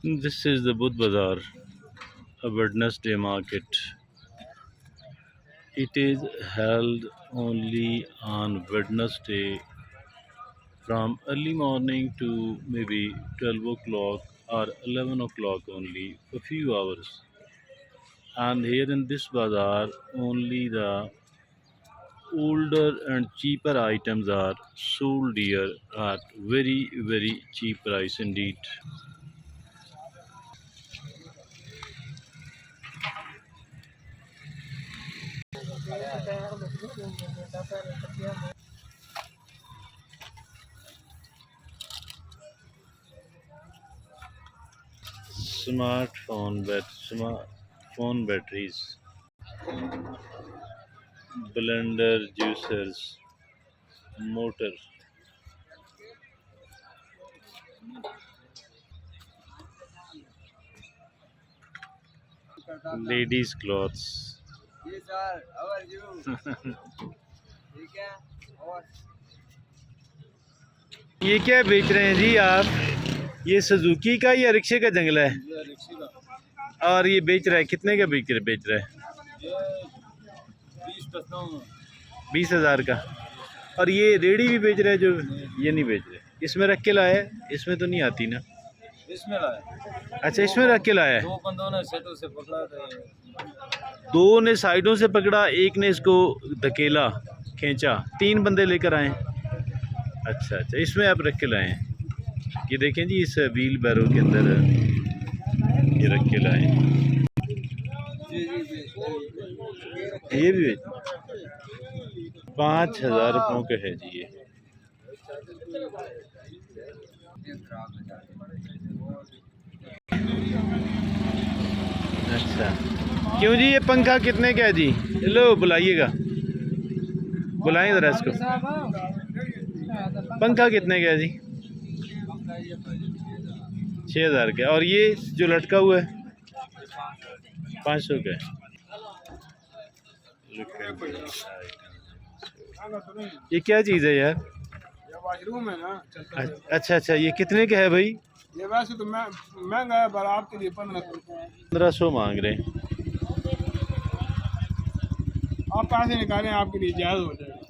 This is the Budh Bazaar, a Wednesday market. It is held only on Wednesday from early morning to maybe 12 o'clock or 11 o'clock only for few hours. And here in this bazaar, only the older and cheaper items are sold here at very, very cheap price indeed. Smartphone batteries, blender, juicers, motor, ladies clothes. जी sir, how are you? ठीक है। और ये क्या बेच रहे हैं जी आप? ये सुजुकी का या रिक्शे का जंगला है? ये रिक्शे का। और ये बेच रहा है कितने का बेच रहा है? ये 20,000 का। और ये रेडी भी बेच रहा है जो? ये नहीं बेच रहे। इसमें रख के लाया है? इसमें तो नहीं आती ना। इसमें लाया। अच्छा, इसमें रख के लाया है। दो बंदों ने सेटों से पकड़ा था। दो ने साइडों से पकड़ा, एक ने इसको धकेला, खींचा, 3 बंदे लेकर आए। अच्छा अच्छा, इसमें आप रख के लाए हैं। ये देखें जी, इस व्हील बैरो के अंदर ये रख के लाए हैं। ये भी 5,000 रुपयों के है जी ये। अच्छा, क्यों जी? ये पंखा कितने का है जी? लो बुलाइएगा, बुलाएं ज़रा इसको। पंखा कितने का है जी? 6,000 का। और ये जो लटका हुआ है 500 का है। ये क्या चीज़ है यार? वाशरूम है ना। अच्छा अच्छा, ये कितने का है भाई? ये वैसे तो महंगा है, पर आपके लिए 1500 मांग रहे हैं। आप पैसे निकालें, आपके लिए जायज़ हो जाएगा।